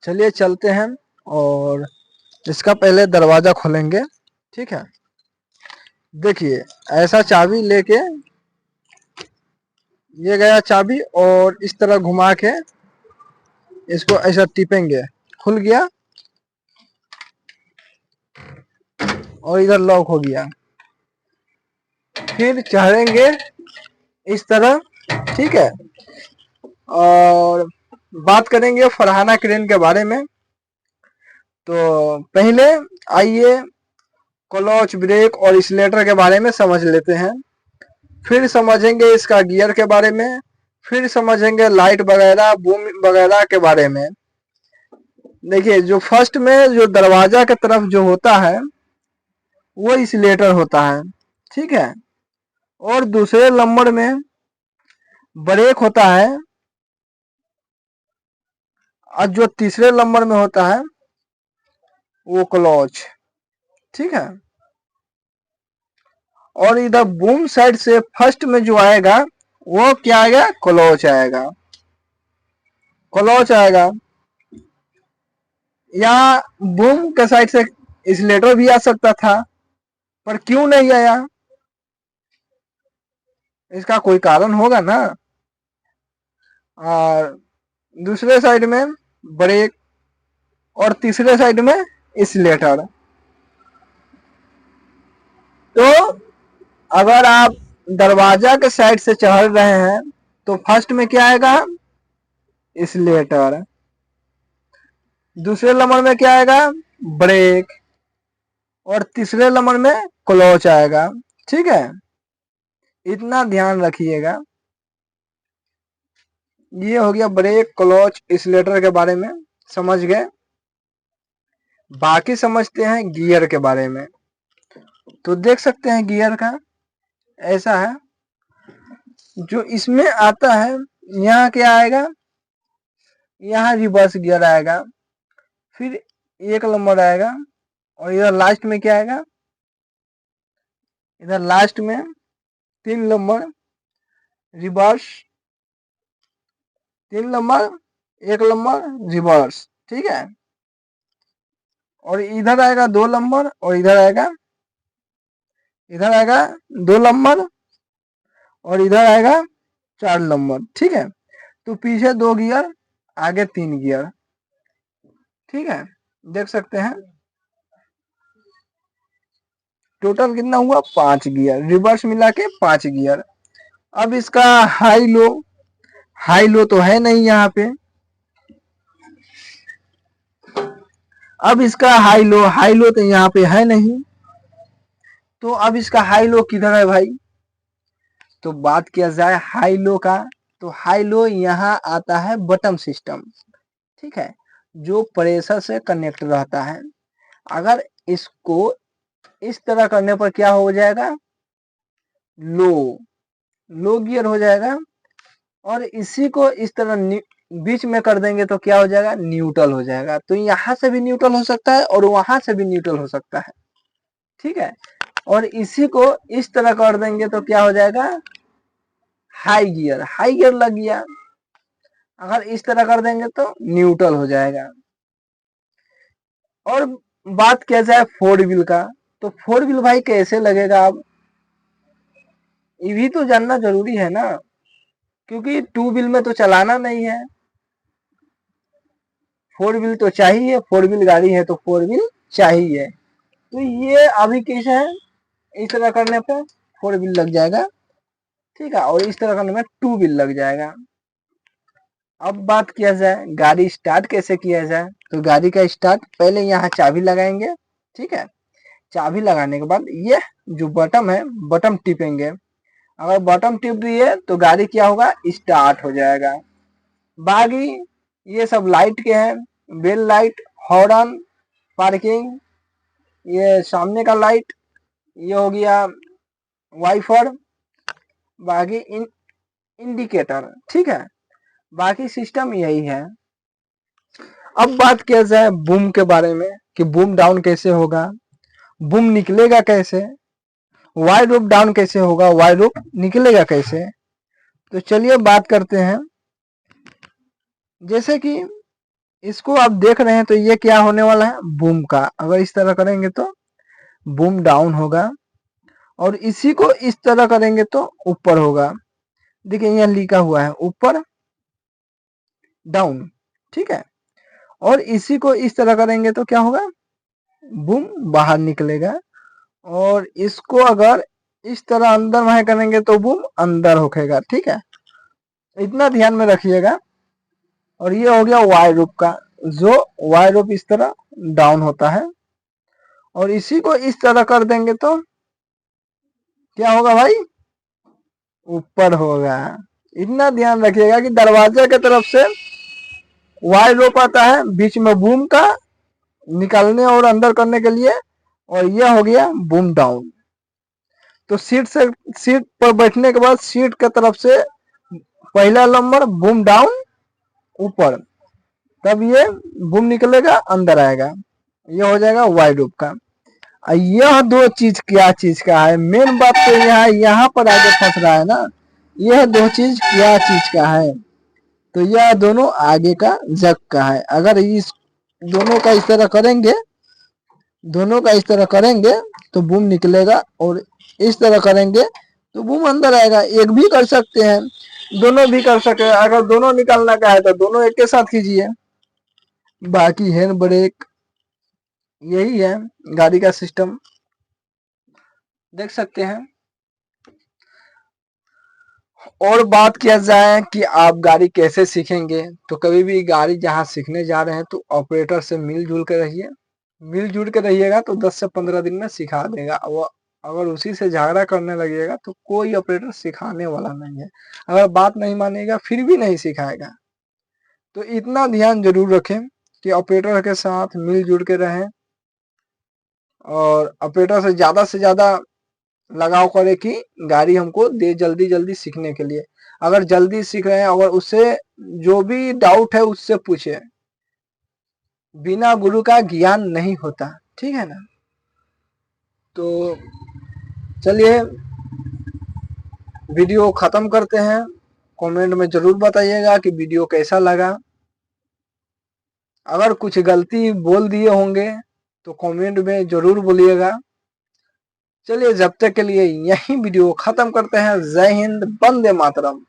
चलिए चलते हैं और इसका पहले दरवाजा खोलेंगे। ठीक है, देखिए ऐसा चाबी लेके, ये गया चाबी और इस तरह घुमा के इसको ऐसा टिपेंगे, खुल गया और इधर लॉक हो गया। फिर चढ़ेंगे इस तरह। ठीक है, और बात करेंगे फरहाना क्रेन के बारे में। तो पहले आइए क्लच, ब्रेक और एक्सीलरेटर के बारे में समझ लेते हैं। फिर समझेंगे इसका गियर के बारे में। फिर समझेंगे लाइट वगैरह, बूम वगैरह के बारे में। देखिए जो फर्स्ट में जो दरवाजा के तरफ जो होता है वो एक्सीलरेटर होता है। ठीक है, और दूसरे नंबर में ब्रेक होता है और जो तीसरे नंबर में होता है वो क्लच। ठीक है, और इधर बूम साइड से फर्स्ट में जो आएगा वो क्या आएगा, क्लच आएगा। क्लच आएगा, या बूम के साइड से एक्सीलरेटर भी आ सकता था, पर क्यों नहीं आया, इसका कोई कारण होगा ना। और दूसरे साइड में ब्रेक और तीसरे साइड में एक्सीलरेटर। तो अगर आप दरवाजा के साइड से चढ़ रहे हैं तो फर्स्ट में क्या आएगा, एक्सीलरेटर। दूसरे नंबर में क्या आएगा, ब्रेक। और तीसरे नंबर में क्लच आएगा। ठीक है, इतना ध्यान रखिएगा। ये हो गया ब्रेक, क्लच, एक्सीलरेटर के बारे में समझ गए। बाकी समझते हैं गियर के बारे में। तो देख सकते हैं गियर का ऐसा है, जो इसमें आता है यहाँ क्या आएगा, यहाँ रिवर्स गियर आएगा। फिर एक नंबर आएगा और इधर लास्ट में क्या आएगा, इधर लास्ट में 3 number reverse, 3 number, 1 number reverse. ठीक है, और इधर आएगा 2 नंबर और इधर आएगा 2 नंबर और इधर आएगा 4 नंबर। ठीक है, तो पीछे 2 गियर, आगे 3 गियर। ठीक है, देख सकते हैं टोटल कितना हुआ, 5 गियर, रिवर्स मिला के 5 गियर। अब इसका हाई लो, हाई लो तो है नहीं यहाँ पे। अब इसका हाई लो तो यहाँ पे है नहीं। तो अब इसका हाई लो किधर है भाई, तो बात किया जाए हाई लो का, तो हाई लो यहाँ आता है बटन सिस्टम। ठीक है, जो प्रेशर से कनेक्ट रहता है। अगर इसको इस तरह करने पर क्या हो जाएगा, लो गियर हो जाएगा। और इसी को इस तरह बीच में कर देंगे तो क्या हो जाएगा, न्यूट्रल हो जाएगा। तो यहाँ से भी न्यूट्रल हो सकता है और वहां से भी न्यूट्रल हो सकता है। ठीक है, और इसी को इस तरह कर देंगे तो क्या हो जाएगा, हाई गियर लग गया। अगर इस तरह कर देंगे तो न्यूट्रल हो जाएगा। और बात किया जाए 4 व्हील का, तो 4 व्हील भाई कैसे लगेगा, अब ये भी तो जानना जरूरी है ना, क्योंकि 2 व्हील में तो चलाना नहीं है, 4 व्हील तो चाहिए। 4 व्हील गाड़ी है तो 4 व्हील चाहिए। तो ये अभी कैसे है, इस तरह करने पे 4 व्हील लग जाएगा। ठीक है, और इस तरह करने में 2 व्हील लग जाएगा। अब बात किया जाए गाड़ी स्टार्ट कैसे किया जाए, तो गाड़ी का स्टार्ट पहले यहाँ चाबी लगाएंगे। ठीक है, चाबी लगाने के बाद ये जो बटन है, बटन टिपेंगे। अगर बटन टिप दिए तो गाड़ी क्या होगा, स्टार्ट हो जाएगा। बाकी ये सब लाइट के हैं, बेल लाइट, हॉर्न, पार्किंग, ये सामने का लाइट, ये हो गया वाइफर, बाकी इंडिकेटर। ठीक है, बाकी सिस्टम यही है। अब बात किया जाए बूम के बारे में कि बूम डाउन कैसे होगा, बूम निकलेगा कैसे, वाइड रूप डाउन कैसे होगा, वाइड रूप निकलेगा कैसे। तो चलिए बात करते हैं। जैसे कि इसको आप देख रहे हैं तो ये क्या होने वाला है, बूम का। अगर इस तरह करेंगे तो बूम डाउन होगा, और इसी को इस तरह करेंगे तो ऊपर होगा। देखिए यहाँ लिखा हुआ है ऊपर डाउन, ठीक है। और इसी को इस तरह करेंगे तो क्या होगा, बूम बाहर निकलेगा। और इसको अगर इस तरह अंदर वहां करेंगे तो बूम अंदर होखेगा, ठीक है। इतना ध्यान में रखिएगा। और ये हो गया वाई रूप का, जो वाई रूप इस तरह डाउन होता है। और इसी को इस तरह कर देंगे तो क्या होगा भाई, ऊपर होगा। इतना ध्यान रखिएगा कि दरवाजे की तरफ से वाई रोप आता है, बीच में बूम का निकालने और अंदर करने के लिए, और यह हो गया बूम डाउन। तो सीट पर बैठने के बाद सीट की तरफ से पहला नंबर बूम डाउन ऊपर, तब ये बूम निकलेगा अंदर आएगा, ये हो जाएगा वाई रूप का। यह दो चीज क्या चीज का है, मेन बात तो यहाँ पर आगे फंस रहा है ना। यह दो चीज क्या चीज का है, तो यह दोनों आगे का जग का है। अगर इस दोनों का इस तरह करेंगे, दोनों का इस तरह करेंगे तो बूम निकलेगा, और इस तरह करेंगे तो बूम अंदर आएगा। एक भी कर सकते हैं, दोनों भी कर सकते हैं। अगर दोनों निकालना का है तो दोनों एक के साथ कीजिए। बाकी हैंड ब्रेक यही है गाड़ी का सिस्टम, देख सकते हैं। और बात किया जाए कि आप गाड़ी कैसे सीखेंगे, तो कभी भी गाड़ी जहां सीखने जा रहे हैं तो ऑपरेटर से मिलजुल के रहिए। मिलजुल के रहिएगा तो 10 से 15 दिन में सिखा देगा। वो अगर उसी से झगड़ा करने लगेगा तो कोई ऑपरेटर सिखाने वाला नहीं है। अगर बात नहीं मानेगा फिर भी नहीं सिखाएगा। तो इतना ध्यान जरूर रखें कि ऑपरेटर के साथ मिलजुल के रहें, और ऑपरेटर से ज्यादा लगाव करे कि गाड़ी हमको दे जल्दी जल्दी सीखने के लिए। अगर जल्दी सीख रहे हैं, अगर उससे जो भी डाउट है उससे पूछे। बिना गुरु का ज्ञान नहीं होता, ठीक है ना। तो चलिए वीडियो खत्म करते हैं। कमेंट में जरूर बताइएगा कि वीडियो कैसा लगा। अगर कुछ गलती बोल दिए होंगे तो कमेंट में जरूर बोलिएगा। चलिए जब तक के लिए यही वीडियो खत्म करते हैं। जय हिंद, वंदे मातरम।